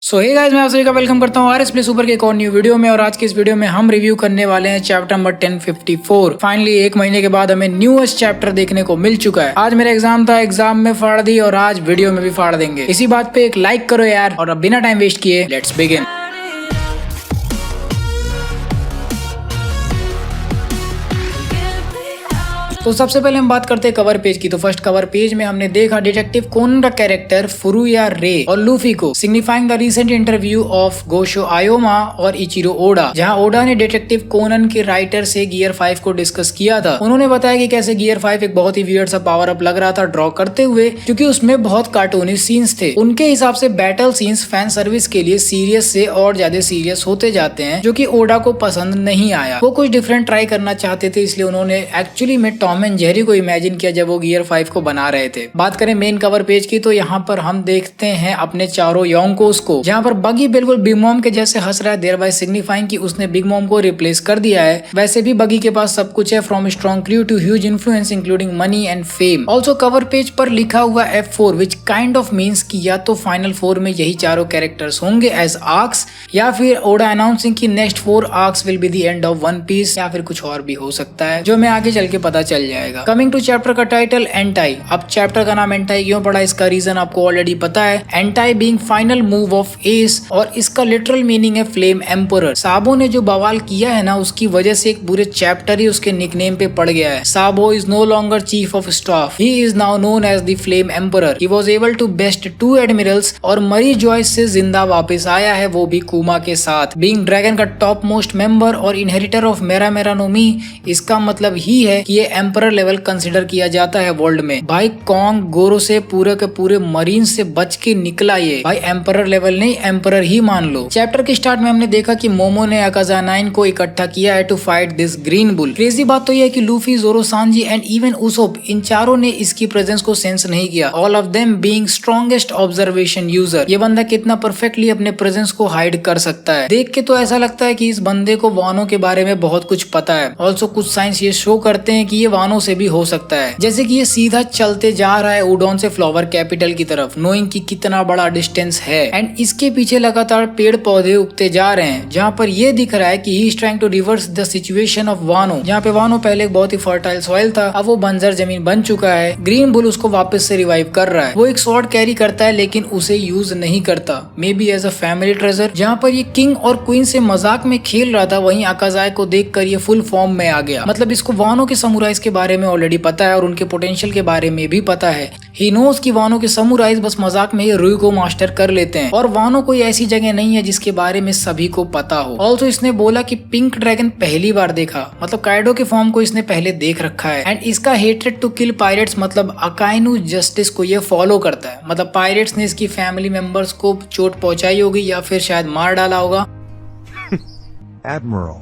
सो hey guys, मैं आप सभी का वेलकम करता हूँ आरएस प्ले सुपर के एक और न्यू वीडियो में। और आज के इस वीडियो में हम रिव्यू करने वाले हैं चैप्टर नंबर 1054। फाइनली एक महीने के बाद हमें न्यूएस्ट चैप्टर देखने को मिल चुका है। आज मेरा एग्जाम था, एग्जाम में फाड़ दी और आज वीडियो में भी फाड़ देंगे। इसी बात पे एक लाइक करो यार, और अब बिना टाइम वेस्ट किए लेट्स बिगिन। तो सबसे पहले हम बात करते हैं कवर पेज की। तो फर्स्ट कवर पेज में हमने देखा डिटेक्टिव कोनन का कैरेक्टर फुरुया रे और लूफी को, signifying the recent interview of Gosho Aoyama और इचिरो ओडा, जहां ओडा ने डिटेक्टिव कोनन के राइटर से गियर 5 को डिस्कस किया था। उन्होंने बताया कि कैसे गियर 5 एक बहुत ही वियर्ड सा पावर अप लग रहा था ड्रॉ करते हुए, क्योंकि उसमें बहुत कार्टूनी सीन्स थे। उनके हिसाब से बैटल सीन्स फैन सर्विस के लिए सीरियस से और ज्यादा सीरियस होते जाते हैं, जो कि ओडा को पसंद नहीं आया। वो कुछ डिफरेंट ट्राई करना चाहते थे, इसलिए उन्होंने एक्चुअली में टॉम एंड जेरी को इमेजिन किया जब वो गियर 5 को बना रहे थे। बात करें मेन कवर पेज की, तो यहाँ पर हम देखते हैं अपने चारों योंकोस को, जहाँ पर बगी बिल्कुल बिग मॉम के जैसे हंस रहा है, देयर बाय सिग्निफाइंग कि उसने बिग मॉम को रिप्लेस कर दिया है। वैसे भी बगी के पास सब कुछ है, from strong crew to huge influence including money and fame. Also cover page पर लिखा हुआ F4 which kind of means कि या तो फाइनल 4 में यही चारों कैरेक्टर्स होंगे एज आर्क्स, या फिर ओडा अनाउंसिंग कि next 4 arcs will be the end of One Piece, या फिर कुछ और भी हो सकता है जो हमें आगे चल के पता चल जाएगा। कमिंग टू चैप्टर का टाइटल एंटाई। अब चैप्टर का नाम एंटाई क्यों पड़ा, इसका रीजन आपको ऑलरेडी पता है। Anti being final move of S, और इसका लिटरल मीनिंग है फ्लेम एम्परर। साबो ने जो बवाल किया है ना, उसकी वजह से एक पूरे चैप्टर ही उसके निकनेम पे पड़ गया है। Sabo is no longer chief of staff, he is now known as the flame emperor. He was able to best 2 admirals, और मरी जॉयस से जिंदा वापस आया है, वो भी कुमा के साथ। बीइंग ड्रैगन का टॉप मोस्ट मेंबर और इनहेरिटर ऑफ मेरा मेरा नो मी, इसका मतलब ही है कि ये एम्परर लेवल कंसिडर किया जाता है वर्ल्ड में। भाई कॉन्ग गोरो से पूरे के पूरे मरीन से बच के निकला ये। भाई एम्परर लेवल नहीं, एम्परर ही मान लो। चैप्टर के स्टार्ट में हमने देखा कि मोमो ने अकाजा 9 को इकट्ठा किया है to fight this green bull. Crazy बात तो यह है कि Luffy, Zoro, Sanji and even Usopp, इन चारों ने इसकी प्रेजेंस को सेंस नहीं किया। All of them being strongest observation user. ये बंदा कितना परफेक्टली अपने प्रेजेंस को हाइड कर सकता है। देख के तो ऐसा लगता है कि इस बंदे को वानों के बारे में बहुत कुछ पता है। ऑल्सो कुछ साइंस ये शो करते हैं कि ये वानों से भी हो सकता है, जैसे कि ये सीधा चलते जा रहा है उडोन से फ्लावर कैपिटल की तरफ, नोइंग कि कितना बड़ा डिस्टेंस है। एंड इसके पीछे लगातार पेड़ पौधे उगते जा रहे हैं, जहाँ पर ये दिख रहा है कि he is trying to reverse the situation of Wano. जहाँ पे वानो पहले एक बहुत ही फर्टाइल सॉइल था, अब वो बंजर जमीन बन चुका है। ग्रीन बुल उसको वापस से रिवाइव कर रहा है। वो एक स्वॉर्ड कैरी करता है, लेकिन उसे यूज नहीं करता, maybe as a family treasure. जहाँ पर ये किंग और क्वीन से मजाक में खेल रहा था, वहीं अकाजाई को देखकर ये फुल फॉर्म में आ गया। मतलब इसको वानो के समुराइज के बारे में ऑलरेडी पता है और उनके पोटेंशियल के बारे में भी पता है। ही नोज कि वानो के समुराइज बस मजाक में रुई को मास्टर कर लेते हैं, और वानो कोई ऐसी जगह नहीं है जिसके बारे में सभी को पता हो। ऑल्सो इसने बोला कि पिंक ड्रैगन पहली बार देखा, मतलब काइडो के फॉर्म को इसने पहले देख रखा है। एंड इसका हेट्रेड टू किल पायरेट्स, मतलब अकाइनु जस्टिस को ये फॉलो करता है। मतलब पायरेट्स ने इसकी फैमिली मेंबर्स को चोट पहुंचाई होगी या फिर शायद मार डाला होगा। Admiral.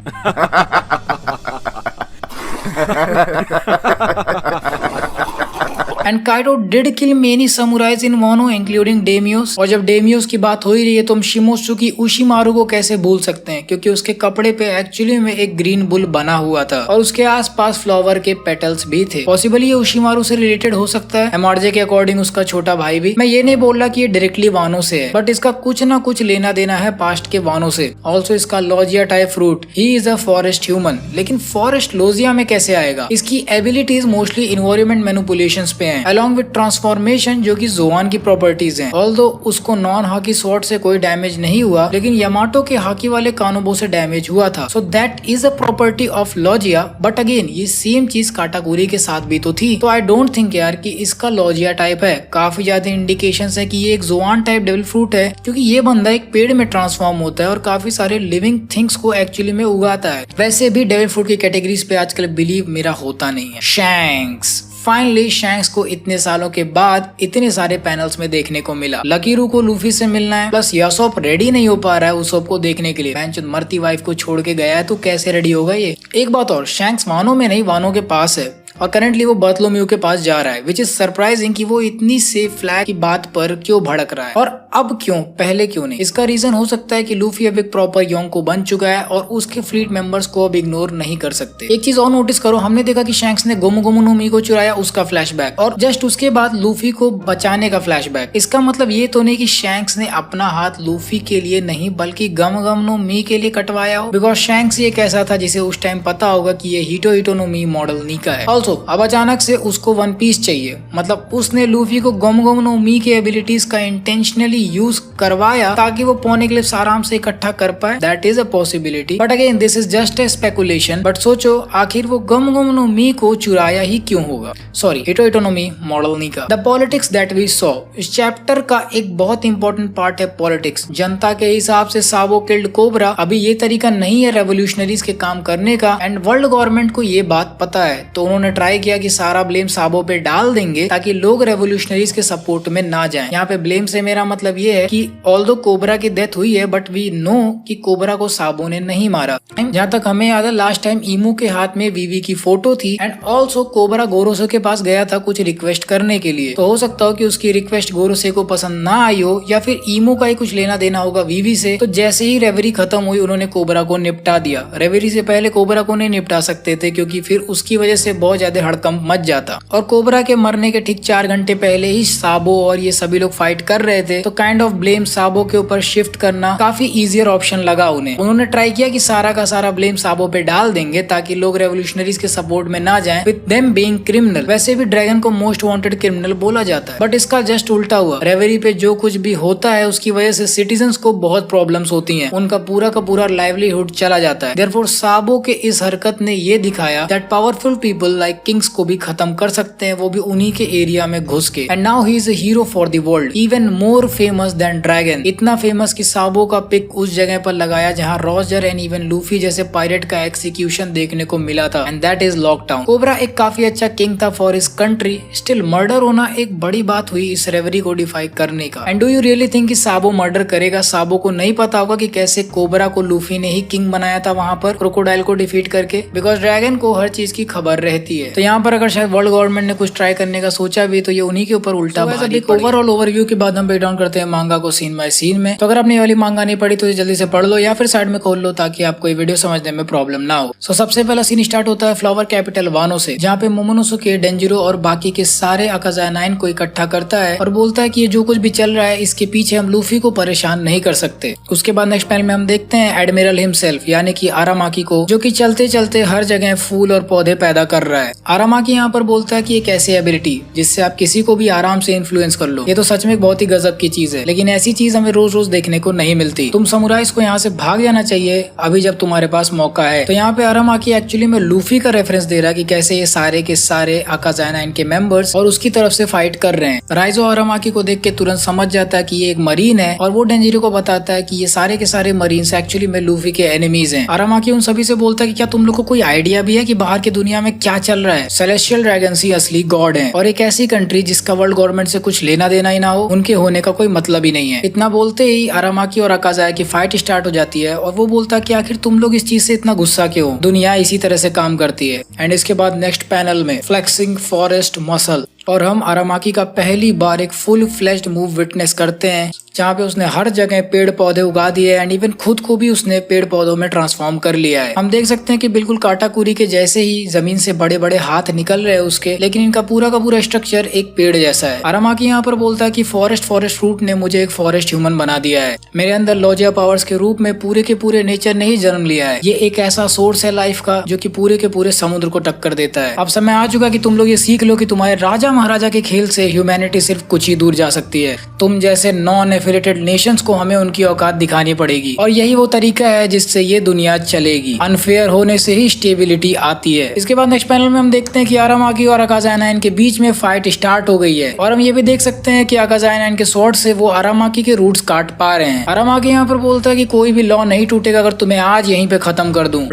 And Kaido did kill many samurais in Wano including daimyos. और जब डेमियोस की बात हो ही रही है, तो हम शिमोत्सुकी उशिमारू को कैसे भूल सकते हैं, क्योंकि उसके कपड़े पे एक्चुअली में एक ग्रीन बुल बना हुआ था और उसके आसपास फ्लावर के पेटल्स भी थे। पॉसिबली ये उशिमारू से रिलेटेड हो सकता है, एमआरजे के अकॉर्डिंग उसका छोटा भाई भी। मैं ये नहीं बोल रहा कि ये डायरेक्टली वानो से है, बट इसका कुछ ना कुछ लेना देना है पास्ट के वानो से। ऑल्सो इसका लॉजिया type fruit, he is a forest human, लेकिन फॉरेस्ट लोजिया में कैसे आएगा। इसकी एबिलिटीज मोस्टली इन्वायरमेंट मैनिपुलेशंस पे हैं, अलॉन्ग विद ट्रांसफॉर्मेशन, जो कि जोआन की प्रॉपर्टीज हैं। ऑल्दो उसको नॉन हाकी स्वॉर्ड से कोई डैमेज नहीं हुआ, लेकिन यामाटो के हाकी वाले कानोबो से डैमेज हुआ था। So that is a property of लॉजिया। But again ये सेम चीज काटागुरी के साथ भी तो थी, तो आई डोंट थिंक यार कि इसका लॉजिया टाइप है। काफी ज्यादा इंडिकेशंस है कि ये एक जोआन टाइप डेविल फ्रूट है, क्योंकि ये बंदा एक पेड़ में ट्रांसफॉर्म होता है और काफी सारे लिविंग थिंग्स को एक्चुअली में उगाता है। वैसे भी डेविल फ्रूट की कैटेगरीज पे आजकल बिलीव मेरा होता नहीं है। शैंक्स, फाइनली शैंक्स को इतने सालों के बाद इतने सारे पैनल्स में देखने को मिला। लकीरू को लूफी से मिलना है, प्लस यसोप रेडी नहीं हो पा रहा है उसोप को देखने के लिए। बेंचुन मरती वाइफ को छोड़ के गया है, तो कैसे रेडी होगा ये। एक बात और, शैंक्स वानो में नहीं, वानो के पास है। और करंटली वो बार्थोलोम्यू के पास जा रहा है, विच इज सरप्राइजिंग कि वो इतनी सेफ फ्लैग की बात पर क्यों भड़क रहा है और अब क्यों, पहले क्यों नहीं। इसका रीजन हो सकता है कि लूफी अब एक प्रॉपर योंको बन चुका है और उसके फ्लीट मेंबर्स को अब इग्नोर नहीं कर सकते। एक चीज और नोटिस करो, हमने देखा कि शैंक्स ने गोमो गोमो नो मी को चुराया, उसका फ्लैशबैक, और जस्ट उसके बाद लूफी को बचाने का फ्लैशबैक। इसका मतलब ये तो नहीं कि शैंक्स ने अपना हाथ लूफी के लिए नहीं बल्कि गम गम नो मी के लिए कटवाया हो, बिकॉज शैंक्स ये कैसा था जिसे उस टाइम पता होगा कि ये हिटो हिटो नो मी मॉडल नीका है। ऑल्सो अब अचानक से उसको वन पीस चाहिए, मतलब उसने लूफी को गम गम नो मी के एबिलिटीज का इंटेंशनली यूज करवाया ताकि वो पोनेग्लिफ्स आराम से इकट्ठा कर पाए। That is a possibility, but again this is just a speculation. But सोचो आखिर वो गम गम नो मी को चुराया ही क्यों होगा, sorry Hito Hito no Mi model Nika. The politics that we saw, इस चैप्टर का एक बहुत इंपॉर्टेंट पार्ट है पॉलिटिक्स। जनता के हिसाब से साबो किल्ड कोबरा, अभी ये तरीका नहीं है रेवोल्यूशनरीज के काम करने का, एंड वर्ल्ड गवर्नमेंट को ये बात पता है, तो उन्होंने ट्राई किया कि सारा ब्लेम साबो पे डाल देंगे ताकि लोग रेवोल्यूशनरीज के सपोर्ट में ना जाएं। यहाँ पे ब्लेम से मेरा मतलब ये है कि ऑल्दो कोबरा की डेथ हुई है बट वी नो कि कोबरा को साबो ने नहीं मारा। जहाँ तक हमें याद है लास्ट टाइम ईमू के हाथ में वीवी की फोटो थी, एंड ऑल्सो कोबरा गोरोसे के पास गया था कुछ रिक्वेस्ट करने के लिए, तो हो सकता हो कि उसकी रिक्वेस्ट गोरोसे को पसंद ना आई हो या फिर ईमू का ही कुछ लेना देना होगा वीवी से। तो जैसे ही रेवरी खत्म हुई उन्होंने कोबरा को निपटा दिया। रेवरी से पहले कोबरा को नहीं निपटा सकते थे क्योंकि फिर उसकी वजह से बहुत ज्यादा हड़कंप मच जाता, और कोबरा के मरने के ठीक 4 घंटे पहले ही साबो और ये सभी लोग फाइट कर रहे थे, तो काइंड ऑफ ब्लेम साबो के ऊपर शिफ्ट करना काफी इजियर ऑप्शन लगा उन्हें। उन्होंने ट्राई किया कि सारा का सारा ब्लेम साबो पे डाल देंगे ताकि लोग रेवोल्यूशनरीज के सपोर्ट में ना जाएं, विद देम बीइंग क्रिमिनल। वैसे भी ड्रैगन को मोस्ट वांटेड क्रिमिनल बोला जाता है, बट इसका जस्ट उल्टा हुआ। रेवरी पे जो कुछ भी होता है उसकी वजह से सिटीजन्स को बहुत प्रॉब्लम्स होती हैं, उनका पूरा का पूरा लाइवलीहुड चला जाता है। देयरफॉर साबो के इस हरकत ने ये दिखाया that powerful people like Kings को भी खत्म कर सकते हैं, वो भी उन्हीं के एरिया में घुस के। And now he is a hero for the world, even more famous than Dragon. इतना फेमस कि साबो का पिक उस जगह पर लगाया जहाँ रॉजर एंड इवन लूफी जैसे पायरेट का एक्सिक्यूशन देखने को मिला था, and that is Loguetown. Cobra एक काफी अच्छा किंग था for his country, still murder होना एक बड़ी बात हुई इस रेवरी को डिफाई करने का। And do you really think कि साबो मर्डर करेगा? साबो को नहीं पता होगा कि कैसे कोबरा को लूफी ने ही किंग बनाया था वहां पर क्रोकोडाइल को डिफीट करके, बिकॉज ड्रैगन को हर चीज की खबर रहती है। तो यहाँ पर अगर शायद वर्ल्ड गवर्नमेंट ने कुछ ट्राई करने का सोचा भी तो ये उन्हीं के ऊपर उल्टा ओवरऑल ओवरव्यू के बाद हम ब्रेक डाउन करते हैं मांगा को सीन बाय सीन में। तो अगर आपने ये वाली मांगा नहीं पढ़ी तो जल्दी से पढ़ लो या फिर साइड में खोल लो ताकि आपको ये वीडियो समझने में प्रॉब्लम ना हो। सो सबसे पहला सीन स्टार्ट होता है फ्लावर कैपिटल वानो से, जहाँ पे मोमोनोसुके, डेंजिरो और बाकी के सारे अकाज़ा 9 को इकट्ठा करता है और बोलता है कि ये जो कुछ भी चल रहा है इसके पीछे हम लूफी को परेशान नहीं कर सकते। उसके बाद नेक्स्ट पैनल में हम देखते हैं एडमिरल हिमसेल्फ यानी कि आरामाकी को, जो कि चलते चलते हर जगह फूल और पौधे पैदा कर रहा है। आरामाकी यहाँ पर बोलता है कि एक ऐसी एबिलिटी जिससे आप किसी को भी आराम से इन्फ्लुएंस कर लो, ये तो सच में बहुत ही गजब की चीज है, लेकिन ऐसी चीज हमें रोज रोज देखने को नहीं मिलती। तुम समुराइज को यहाँ से भाग जाना चाहिए अभी जब तुम्हारे पास मौका है। तो यहाँ पे आरामाकी एक्चुअली में लूफी का रेफरेंस दे रहा है कि कैसे ये सारे के सारे अकाज़ा 9 के मेंबर्स और उसकी तरफ से फाइट कर रहे हैं। राइजो आरामाकी को देख के तुरंत समझ जाता है कि ये एक मरीन है और वो डेंजिरो को बताता है कि ये सारे के सारे मरीन्स एक्चुअली में लूफी के एनिमीज हैं। आरामाकी उन सभी से बोलता है कि क्या तुम लोग को कोई आइडिया भी है कि बाहर की दुनिया में क्या चल रहा है? सेलेस्टियल ड्रैगन्स ही असली गॉड हैं और एक ऐसी कंट्री जिसका वर्ल्ड गवर्नमेंट से कुछ लेना देना ही ना हो, उनके होने का कोई मतलब ही नहीं है। इतना बोलते ही आरामाकी और अकाज़ा की फाइट स्टार्ट हो जाती है और वो बोलता है कि आखिर तुम लोग इस चीज से इतना गुस्सा क्यों? दुनिया इसी तरह से काम करती है। एंड इसके बाद नेक्स्ट पैनल में फ्लेक्सिंग फॉरेस्ट मसल, और हम आरामाकी का पहली बार एक फुल फ्लेश्ड मूव विटनेस करते हैं जहाँ पे उसने हर जगह पेड़ पौधे उगा दिए एंड इवन खुद को भी उसने पेड़ पौधों में ट्रांसफॉर्म कर लिया है। हम देख सकते हैं कि बिल्कुल काटाकुरी के जैसे ही जमीन से बड़े बड़े हाथ निकल रहे हैं उसके, लेकिन इनका पूरा का पूरा स्ट्रक्चर एक पेड़ जैसा है। आरामाकी यहाँ पर बोलता है कि फॉरेस्ट फ्रूट ने मुझे एक फॉरेस्ट ह्यूमन बना दिया है। मेरे अंदर लॉजिया पावर्स के रूप में पूरे के पूरे नेचर ने ही जन्म लिया है। ये एक ऐसा सोर्स है लाइफ का जो कि पूरे के पूरे समुद्र को टक्कर देता है। अब समय आ चुका कि तुम लोग ये सीख लो कि तुम्हारे राजा महाराजा के खेल से ह्यूमैनिटी सिर्फ कुछ ही दूर जा सकती है। तुम जैसे नॉन एफिलिएटेड नेशंस को हमें उनकी औकात दिखानी पड़ेगी और यही वो तरीका है जिससे ये दुनिया चलेगी। अनफेयर होने से ही स्टेबिलिटी आती है। इसके बाद नेक्स्ट पैनल में हम देखते हैं कि आरामाकी और अकाज़ा 9 के बीच में फाइट स्टार्ट हो गई है और हम ये भी देख सकते हैं कि अकाज़ा 9 के स्वॉर्ड से वो आरामाकी के रूट्स काट पा रहे हैं। आरामाकी यहाँ पर बोलता है कि कोई भी लॉ नहीं टूटेगा अगर तुम्हें आज यहीं पे खत्म कर दूं।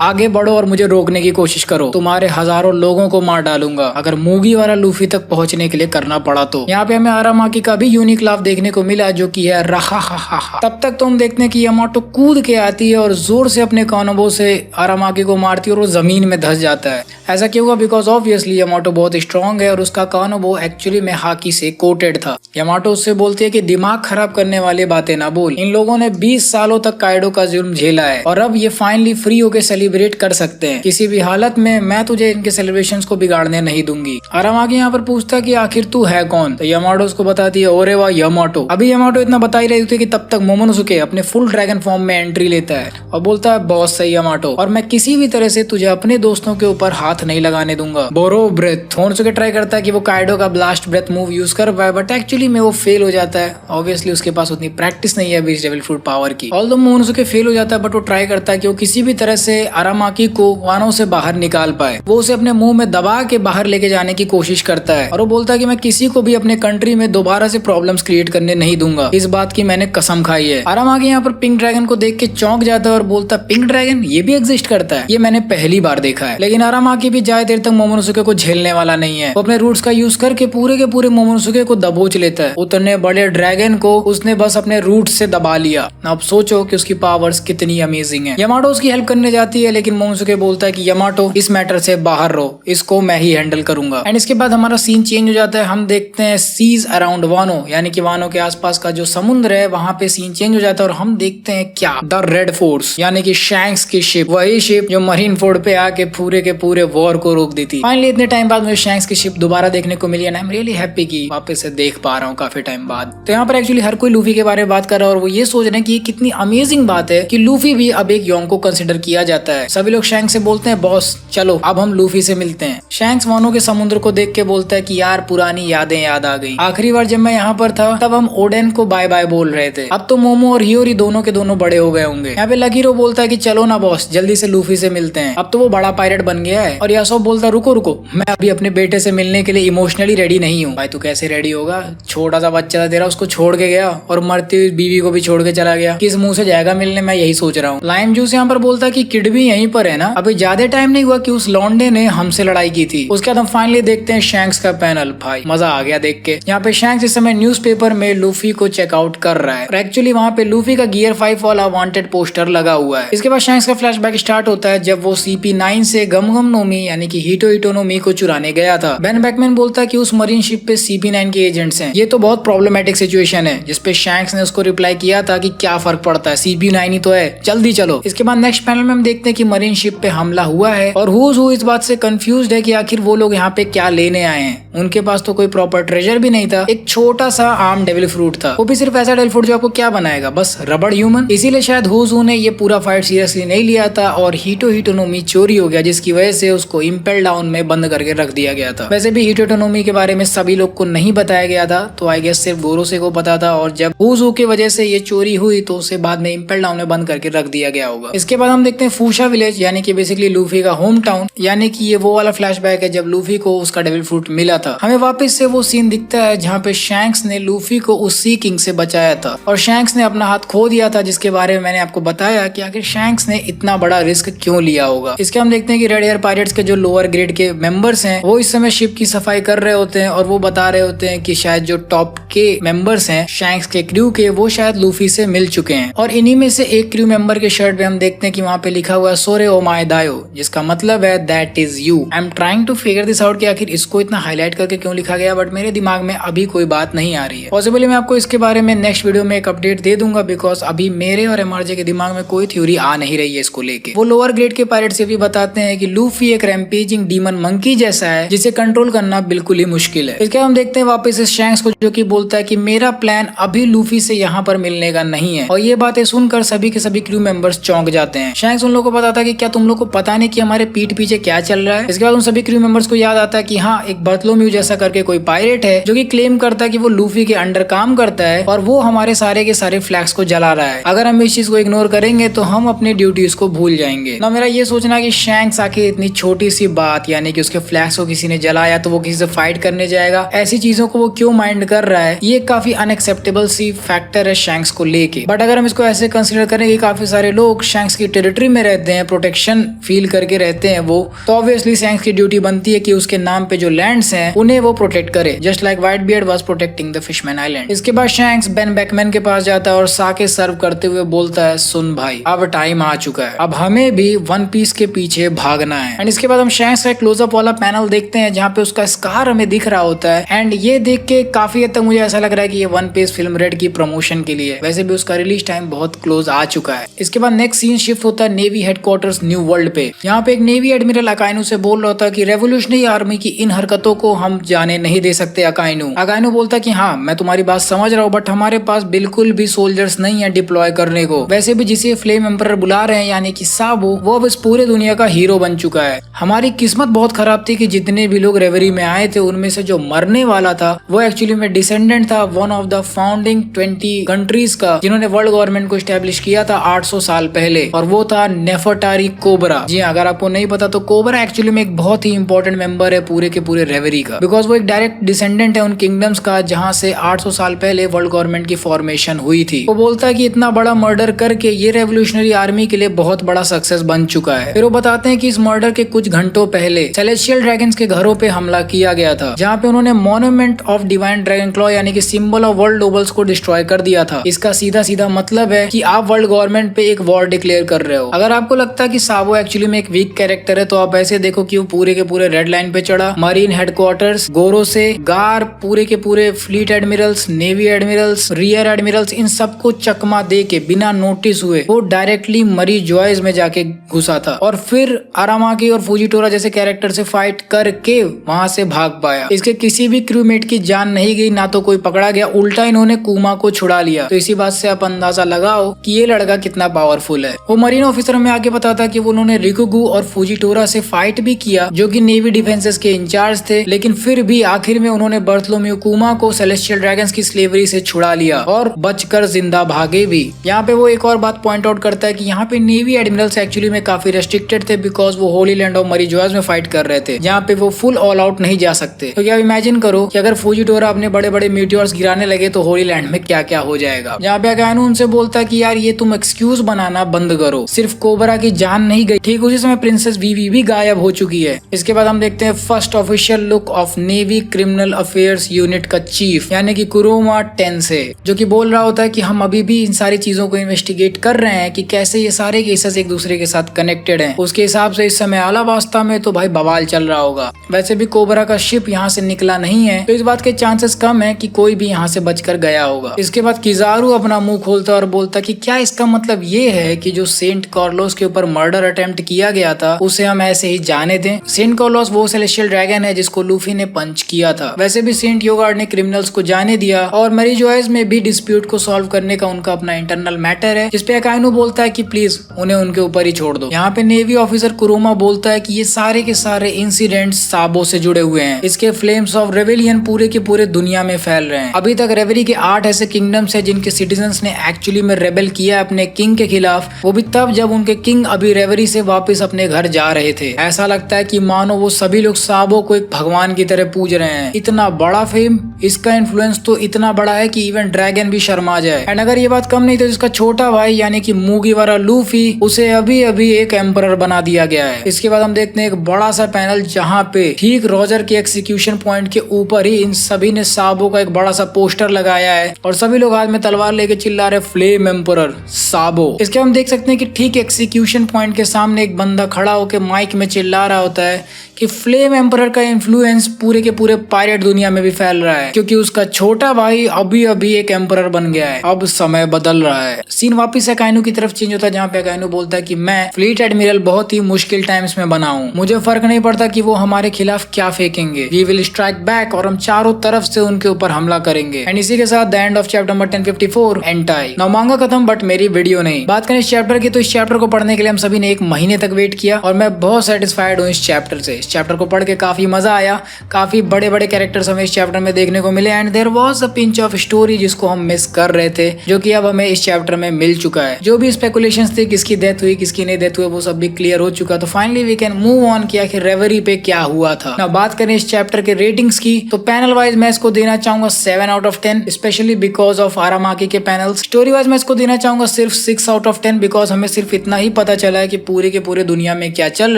आगे बढ़ो और मुझे रोकने की कोशिश करो, तुम्हारे हजारों लोगों को मार डालूंगा। अगर मूगी मुगी वाला लूफी तक पहुंचने के लिए करना पड़ा। तो यहाँ पे हमें आरामाकी का भी यूनिक लाफ देखने को मिला जो कि है रहा हा। तब तक तो हम देखते हैं कि यामाटो कूद के आती है और जोर से अपने कानोबो से आरामाकी को मारती है और वो जमीन में धंस जाता है। ऐसा क्यों हुआ? बिकॉज ऑब्वियसली यामाटो बहुत स्ट्रॉन्ग है और उसका कानोबो एक्चुअली में हाकी से कोटेड था। यामाटो उससे बोलती है कि दिमाग खराब करने वाली बातें ना बोल, इन लोगों ने 20 सालों तक काइडो का जुर्म झेला है और अब ये फाइनली फ्री होके सेलिब्रेट कर सकते हैं। किसी भी हालत में मैं तुझे इनके सेलिब्रेशंस को बिगाड़ने नहीं दूंगी। आरामाकी यहाँ पर पूछता है कि आखिर तू है कौन? तो यामाटो उसको बताती है, ओरे वाह यामाटो। अभी यामाटो इतना बता ही रही थी कि तब तक मोमोनोसुके अपने फुल ड्रैगन फॉर्म में एंट्री लेता है और बोलता है, बॉस सही यामाटो, और मैं किसी भी तरह से तुझे अपने दोस्तों के ऊपर हाथ नहीं लगाने दूंगा। बोरो ब्रेथ। मोमोनोसुके ट्राई करता है कि वो काइडो का ब्लास्ट ब्रेथ मूव यूज कर पाए, बट एक्चुअली में वो फेल हो जाता है। ऑब्वियसली उसके पास उतनी प्रैक्टिस नहीं है बीच डेविल फ्रूट पावर की। ऑल्दो मोमोनोसुके फेल हो जाता है, बट वो ट्राई करता है कि वो किसी भी तरह से आरामाकी को वानों से बाहर निकाल पाए। वो उसे अपने मुंह में दबा के बाहर लेके जाने की कोशिश करता है और वो बोलता है कि मैं किसी को भी अपने कंट्री में दोबारा से प्रॉब्लम्स क्रिएट करने नहीं दूंगा, इस बात की मैंने कसम खाई है। आरामाकी यहाँ पर पिंक ड्रैगन को देख के चौंक जाता है और बोलता है, पिंक ड्रैगन ये भी एग्जिस्ट करता है? ये मैंने पहली बार देखा है। लेकिन आरामाकी भी ज्यादा देर तक मोमोनोसुके को झेलने वाला नहीं है। वो अपने रूट्स का यूज करके पूरे के पूरे मोमोनोसुके को दबोच लेता है। उतने बड़े ड्रैगन को उसने बस अपने रूट से दबा लिया। अब सोचो कि उसकी पावर्स कितनी अमेजिंग है। यामाटो उसकी हेल्प करने जाती है, लेकिन मोमोनोसुके बोलता है कि यामाटो इस मैटर से बाहर रहो, इसको मैं ही हैंडल करूंगा। एंड इसके बाद हमारा सीन चेंज हो जाता है। हम देखते हैं सीज अराउंड वानो, यानी कि वानो के आसपास का जो समुद्र है वहां पे सीन चेंज हो जाता है और हम देखते हैं क्या, द रेड फोर्स, यानी कि शैंक्स की शिप, वही शिप जो मरीन फोर्ड पे आके पूरे के पूरे वॉर को रोक दी थी। फाइनली इतने टाइम बाद मुझे शैंक्स की शिप दोबारा देखने को मिली and I am really happy कि वापस से देख पा रहा हूँ काफी टाइम बाद। तो यहाँ पर एक्चुअली हर कोई लूफी के बारे में बात कर रहा है और वो ये सोच रहे हैं कि ये कितनी अमेजिंग बात है कि लूफी भी अब एक योंग को कंसिडर किया जाता है। सभी लोग शैंक्स से बोलते हैं, बॉस चलो अब हम लूफी से मिलते हैं। शैंक्स वानो के समुद्र को देख के बोलता है कि यार पुरानी यादें याद आ गई। आखिरी बार जब मैं यहाँ पर था तब हम ओडेन को बाय बाय बोल रहे थे, अब तो मोमो और हियोरी दोनों के दोनों बड़े हो गए होंगे। यहाँ पे लकीरो बोलता है कि चलो ना बॉस जल्दी से लूफी से मिलते हैं, अब तो वो बड़ा पायरेट बन गया है। और यासोब बोलता, रुको रुको, मैं अभी अपने बेटे से मिलने के लिए इमोशनली रेडी नहीं हूँ। भाई तू कैसे रेडी होगा? छोटा सा बच्चा था तेरा, उसको छोड़ के गया और मरती हुई बीवी को भी छोड़ के चला गया, किस मुंह से जाएगा मिलने? मैं यही सोच रहा हूँ। लाइम जूस यहाँ पर बोलता है कि किड भी यहीं पर है ना, अभी ज्यादा टाइम नहीं हुआ कि उस लौंडे ने हमसे लड़ाई की थी। उसके बाद हम फाइनली देखते हैं शैंक्स का पैनल। भाई मजा आ गया देख के। यहाँ पे शैंक्स इस समय न्यूज़पेपर में लूफी को चेकआउट कर रहा है और एक्चुअली वहाँ पे लूफी का गियर 5 वाला वांटेड पोस्टर लगा हुआ है। इसके बाद शैंक्स का फ्लैशबैक स्टार्ट होता है जब वो CP9 से गम गम नोमी यानी कि हिटो हिटो नोमी को चुराने गया था। बेन बैकमैन बोलता है कि उस मरीन शिप पे CP9 के एजेंट्स हैं, ये तो बहुत प्रॉब्लमेटिक सिचुएशन है, जिसपे शैंक्स ने उसको रिप्लाई किया था कि क्या फर्क पड़ता है, CP9 ही तो है, जल्दी चलो। इसके बाद नेक्स्ट पैनल में हम देखते हैं कि मरीन शिप पे हमला हुआ है और हुज इस बात से कंफ्यूज्ड है कि आखिर वो लोग यहाँ पे क्या लेने आए हैं। उनके पास तो कोई प्रॉपर ट्रेजर भी नहीं था, एक छोटा सा आर्म डेविल फ्रूट था, वो भी सिर्फ ऐसा डेविल फ्रूट जो आपको क्या बनाएगा, बस रबड़ ह्यूमन। इसीलिए शायद हुजू ने ये पूरा फाइट सीरियसली नहीं लिया था और हिटो हिटोनोमी चोरी हो गया, जिसकी वजह से उसको इम्पेल डाउन में बंद करके रख दिया गया था। वैसे भी हिटो हिटोनोमी के बारे में सभी लोग को नहीं बताया गया था, तो आई गेस सिर्फ गोरोसे को पता था और जब हुजू की वजह से ये चोरी हुई तो उसे बाद में इम्पेल डाउन में बंद करके रख दिया गया होगा। इसके बाद हम देखते हैं फूशा विलेज, यानी कि बेसिकली लूफी का होम टाउन, यानी कि ये वो वाला फ्लैशबैक है जब लूफी को उसका डेविल फ्रूट मिला था। हमें वापस से वो सीन दिखता है जहाँ पे शैंक्स ने लूफी को उस सी किंग से बचाया था और शैंक्स ने अपना हाथ खो दिया था, जिसके बारे में मैंने आपको बताया कि आखिर शैंक्स ने इतना बड़ा रिस्क क्यों लिया होगा। इसके हम देखते हैं कि रेड एयर पायरेट्स के जो लोअर ग्रेड के मेंबर्स हैं वो इस समय शिप की सफाई कर रहे होते हैं और वो बता रहे होते हैं कि शायद जो टॉप के मेंबर्स हैं शैंक्स के क्रू के, वो शायद लूफी से मिल चुके हैं। और इन्हीं में से एक क्रू मेंबर के शर्ट पे हम देखते हैं कि वहाँ पे लिखा हुआ है सोरे ओ माय दायो, जिसका मतलब है that is you. I am trying to figure this out कि आखिर इसको इतना हाईलाइट करके क्यों लिखा गया, बट मेरे दिमाग में अभी कोई बात नहीं आ रही है। पॉसिबली मैं आपको इसके बारे में नेक्स्ट वीडियो में एक अपडेट दे दूंगा, बिकॉज अभी मेरे और एमआरजे के दिमाग में कोई थ्योरी आ नहीं रही है इसको लेके। वो लोअर ग्रेड के पायरेट से भी बताते हैं कि लूफी एक रैम्पेजिंग डीमन मंकी जैसा है जिसे कंट्रोल करना बिल्कुल ही मुश्किल है। इसके बाद हम देखते हैं वापस इस शैंक्स को जो कि बोलता है कि मेरा प्लान अभी लूफी से यहाँ पर मिलने का नहीं है, और ये बातें सुनकर सभी के सभी क्रू मेंबर्स चौंक जाते हैं। शैंक्स उन लोगों को बताता है कि क्या तुम लोग को पता नहीं कि हमारे पीठ पीछे क्या चल रहा है। इसके बाद उन सभी क्रू मेंबर्स को याद आता है कि हाँ, एक बर्तलोम्यू जैसा करके कोई पायरेट है जो कि क्लेम करता है कि वो लूफी के अंडर काम करता है और वो हमारे सारे के सारे फ्लैग्स को जला रहा है। अगर हम इस चीज को इग्नोर करेंगे तो हम अपनी ड्यूटीज को भूल जाएंगे ना। मेरा ये सोचना कि शैंक्स आके इतनी छोटी सी बात, यानी कि उसके फ्लैग्स को किसी ने जलाया तो वो किसी से फाइट करने जाएगा, ऐसी चीजों को वो क्यों माइंड कर रहा है, ये काफी अनएक्सेप्टेबल सी फैक्टर है शैंक्स को लेके। बट अगर हम इसको ऐसे कंसिडर करें कि काफी सारे लोग शैंक्स की टेरिटरी में रहते हैं, प्रोटेक्शन फील करके रहते हैं वो, तो ऑब्वियसली शैंक्स की ड्यूटी बनती है कि उसके नाम पे जो लैंड्स हैं उन्हें वो प्रोटेक्ट करे, just like Whitebeard was protecting the fishman island. इसके बाद शैंक्स बेन बैकमैन के पास जाता है और साके सर्व करते हुए बोलता है, सुन भाई, अब टाइम आ चुका है, अब हमें भी वन पीस के पीछे भागना है। एंड इसके बाद हम शैंक्स का क्लोजअप वाला पैनल देखते हैं जहाँ पे उसका स्कार हमें दिख रहा होता है। एंड ये देख के काफी हद तक मुझे ऐसा लग रहा है कि ये वन पीस फिल्म रेड की प्रमोशन के लिए, वैसे भी उसका रिलीज टाइम बहुत क्लोज आ चुका है। इसके बाद नेक्स्ट सीन शिफ्ट होता है नेवी हेडक्वार्टर्स न्यू वर्ल्ड पे। यहाँ पे एक नेवी एडमिरल अकाइनू से बोल रहा होता है कि रेवोल्यूशनरी आर्मी की इन हरकतों को हम जाने नहीं दे सकते। अकाइनू बोलता है कि हाँ मैं तुम्हारी बात समझ रहा हूँ, बट हमारे पास बिल्कुल भी सोल्जर्स नहीं है डिप्लॉय करने को। वैसे भी जिसे फ्लेम एम्परर बुला रहे हैं यानी कि साबो, वो अब इस पूरे दुनिया का हीरो बन चुका है। हमारी किस्मत बहुत खराब थी कि जितने भी लोग रेवरी में आए थे उनमें से जो मरने वाला था वो एक्चुअली में डिसेंडेंट था one of the founding 20 countries का, जिन्होंने वर्ल्ड गवर्नमेंट को स्टैब्लिश किया था 800 साल पहले, और वो था नेफरटारी कोबरा। जी अगर आपको नहीं पता तो कोबरा एक्चुअली में एक बहुत ही इंपॉर्टेंट मेंबर है पूरे के पूरे रेवरी का, बिकॉज वो एक डायरेक्ट डिसेंडेंट है उन किंगडम्स का जहाँ से 800 साल पहले वर्ल्ड गवर्नमेंट की फॉर्मेशन हुई थी। वो बोलता है कि इतना बड़ा मर्डर करके ये रेवोल्यूशनरी आर्मी के लिए बहुत बड़ा सक्सेस बन चुका है। फिर वो बताते हैं कि इस मर्डर के कुछ घंटों पहले सेलेस्टियल ड्रैगन्स के घरों पे हमला किया गया था, जहाँ पे उन्होंने monument of divine dragon claw यानी कि सिंबल ऑफ वर्ल्ड नोबल्स को डिस्ट्रॉय कर दिया था। इसका सीधा सीधा मतलब है कि आप वर्ल्ड गवर्नमेंट पे एक वॉर डिक्लेयर कर रहे हो। अगर आपको लगता है कि साबो एक्चुअली में एक वीक कैरेक्टर है तो आप ऐसे देखो कि वो पूरे के पूरे रेड लाइन पे चढ़ा, मरीन हेडक्वार्टर्स गोरो से गार, पूरे के पूरे fleet admirals, navy admirals, rear admirals, इन सबको चकमा दे के बिना नोटिस हुए वो डायरेक्टली मरी जॉयज में जाके घुसा था और फिर आरामाकी और फुजिटोरा जैसे कैरेक्टर से फाइट करके वहां से भाग पाया। इसके किसी भी क्रूमेट की जान नहीं गई, ना तो कोई पकड़ा गया, उल्टा इन्होंने कुमा को छुड़ा लिया। तो इसी बात से आप अंदाजा लगाओ कि ये लड़का कितना पावरफुल है। वो मरीन ऑफिसर में आगे बताता कि वो उन्होंने रिकुगु और फुजिटोरा से फाइट भी किया जो कि नेवी डिफेंसेस के इंचार्ज थे, लेकिन फिर भी आखिर में उन्होंने बर्थलोम्यू कुमा को सेलेस्टियल ड्रैगन्स की स्लेवरी से छुड़ा लिया और बचकर जिंदा भागे भी। यहाँ पे वो एक और बात पॉइंट आउट करता है कि यहाँ पे नेवी एडमिरल्स एक्चुअली में काफी रेस्ट्रिक्टेड थे बिकॉज वो होली लैंड ऑफ मरी जॉयज में फाइट कर रहे थे, जहाँ पे वो फुल ऑल आउट नहीं जा सकते। तो क्या इमेजिन करो कि अगर फुजिटोरा अपने बड़े बड़े मीटियोर्स गिराने लगे तो होली लैंड में क्या क्या हो जाएगा। जहाँ पे अकाइनू उनसे बोलता है कि यार ये तुम एक्सक्यूज बनाना बंद करो, सिर्फ कोबरा की जान नहीं गई। ठीक उसी समय प्रिंसेस वीवी भी गायब हो चुकी है। इसके बाद हम देखते हैं first official look of navy criminal affairs unit का चीफ यानी कि कुरोमा टेंसे, जो कि बोल रहा होता है कि हम अभी भी इन सारी चीजों को इन्वेस्टिगेट कर रहे हैं कि कैसे ये सारे केसेस एक दूसरे के साथ कनेक्टेड हैं। उसके हिसाब से इस समय अलाबास्ता में तो भाई बवाल चल रहा होगा। वैसे भी कोबरा का शिप यहाँ से निकला नहीं है तो इस बात के चांसेस कम है कि कोई भी यहाँ से बचकर गया होगा। इसके बाद किजारू अपना मुंह खोलता और बोलता कि क्या इसका मतलब ये है कि जो सेंट कार्लोस के ऊपर मर्डर अटेम्प्ट किया गया था उसे हम ऐसे ही जाने दें। सेंट कार्लोस वो सेलेस्टियल ड्रैगन है जिसको लूफी ने पंच किया था। वैसे भी सेंट योगार्ड ने क्रिमिनल्स को जाने दिया और मरी जॉयज में भी डिस्प्यूट को सॉल्व करने का उनका अपना इंटरनल मैटर है, जिसपे अकाइनू बोलता है कि प्लीज उन्हें उनके ऊपर ही छोड़ दो। यहाँ पे नेवी ऑफिसर कुरोमा बोलता है कि ये सारे के सारे इंसिडेंट्स साबो से जुड़े हुए हैं। इसके फ्लेम्स ऑफ रेवेलियन पूरे के पूरे दुनिया में फैल रहे हैं। अभी तक रेवरी के 8 ऐसे किंगडम्स है जिनके सिटीजन्स ने एक्चुअली में रेबेल किया अपने किंग के खिलाफ, वो भी तब जब उनके किंग अभी रेवरी से वापस अपने घर जा रहे थे। ऐसा लगता है कि मानो वो सभी लोग साबो को एक भगवान की तरह पूज रहे हैं। इतना बड़ा फेम, इसका इन्फ्लुएंस तो इतना बड़ा है कि इवन ड्रैगन भी शर्मा जाए। एंड अगर ये बात कम नहीं तो इसका छोटा भाई यानी कि मूगीवारा लूफी, उसे अभी अभी एक एम्परर बना दिया गया है। इसके बाद हम देखते हैं एक बड़ा सा पैनल जहाँ पे ठीक रॉजर के एक्सिक्यूशन पॉइंट के ऊपर ही इन सभी ने साबो का एक बड़ा सा पोस्टर लगाया है और सभी लोग हाथ में तलवार लेके चिल्ला रहे फ्लेम एम्परर साबो। इसके हम देख सकते हैं कि ठीक एक्सिक्यूशन पॉइंट के सामने एक बंदा खड़ा होकर माइक में चिल्ला रहा होता है कि फ्लेम एम्परर का इन्फ्लुएंस पूरे के पूरे पायरेट दुनिया में भी फैल रहा है क्योंकि उसका छोटा भाई अभी अभी एक एम्परर बन गया है। अब समय बदल रहा है। सीन वापस अकाइनू की तरफ चेंज होता है जहाँ पे अकाइनू बोलता है कि मैं फ्लीट एडमिरल बहुत ही मुश्किल टाइम्स में बना हूँ, मुझे फर्क नहीं पड़ता कि वो हमारे खिलाफ क्या फेंकेंगे, वी विल स्ट्राइक बैक और हम चारों तरफ से उनके ऊपर हमला करेंगे। एंड इसी के साथ the end of chapter number 1054 anti. Now मांगा खत्म बट मेरी वीडियो नहीं। बात करें इस चैप्टर की तो इस चैप्टर को पढ़ने के लिए हम सभी ने 1 महीने तक वेट किया और मैं बहुत सेटिस्फाइड हूँ इस चैप्टर से। इस चैप्टर को पढ़ के काफी मजा आया, काफी बड़े बड़े कैरेक्टर्स हमें इस चैप्टर में देखने को मिले and there was a pinch of story जिसको हम मिस कर रहे थे, जो कि अब हमें इस चैप्टर में मिल चुका है। जो भी स्पेकुलेशंस थे किसकी डेथ हुई किसकी नहीं डेथ हुई वो सब भी क्लियर हो चुका। तो finally we can move on कि आखिर रेवरी पे क्या हुआ था। ना बात करें इस चैप्टर के रेटिंग्स की तो पैनल वाइज मैं इसको देना चाहूंगा 7 out of 10 specially because of Aramaki के पैनल्स। स्टोरी वाइज मैं इसको देना चाहूंगा सिर्फ 6 आउट ऑफ 10 बिकॉज हमें सिर्फ इतना ही पता चला है कि पूरे के पूरे दुनिया में क्या चल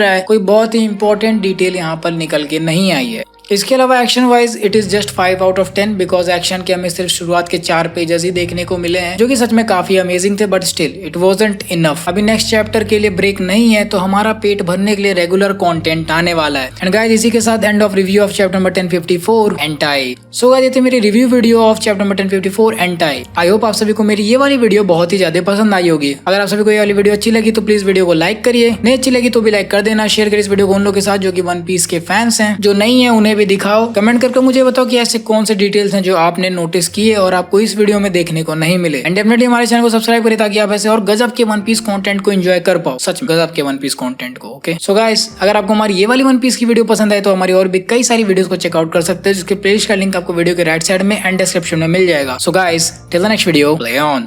रहा है, कोई बहुत ही इंपॉर्टेंट डिटेल यहाँ पर निकल के नहीं आई है। इसके अलावा action wise it is just 5 out of 10 because action के हमें सिर्फ शुरुआत के 4 पेजेस ही देखने को मिले हैं, जो कि सच में काफी अमेजिंग थे, but still it wasn't enough. अभी नेक्स्ट चैप्टर के लिए ब्रेक नहीं है, तो हमारा पेट भरने के लिए रेगुलर कंटेंट आने वाला है। एंड गाइस, इसी के साथ end of review of chapter number 1054 anti. So guys, ये थी मेरी review video of chapter number 1054 anti. I hope आप सभी को मेरी ये वाली वीडियो बहुत ही ज्यादा पसंद आई होगी। अगर आप सभी को ये वाली वीडियो अच्छी लगी तो प्लीज वीडियो को लाइक करिए, नहीं अच्छी लगी तो भी लाइक कर देना। शेयर करिए इस वीडियो को उन लोगों के साथ जो कि वन पीस के फैंस हैं, जो नहीं है उन्हें भी दिखाओ। कमेंट करके मुझे बताओ कि ऐसे कौन से डिटेल्स हैं जो आपने नोटिस किए और आपको इस वीडियो में देखने को नहीं मिले। एंड डेफिनेटली हमारे चैनल को सब्सक्राइब करिए ताकि आप ऐसे और गजब के वन पीस कंटेंट को एंजॉय कर पाओ, सच में गजब के वन पीस कंटेंट को। ओके सो गाइस, अगर आपको हमारी ये वाली वन पीस की वीडियो पसंद आए तो हमारी और भी कई सारी वीडियोस को चेकआउट कर सकते हैं, जिसके प्लेलिस्ट का लिंक आपको वीडियो के राइट साइड में एंड डिस्क्रिप्शन में मिल जाएगा। So guys, till the next video, play on.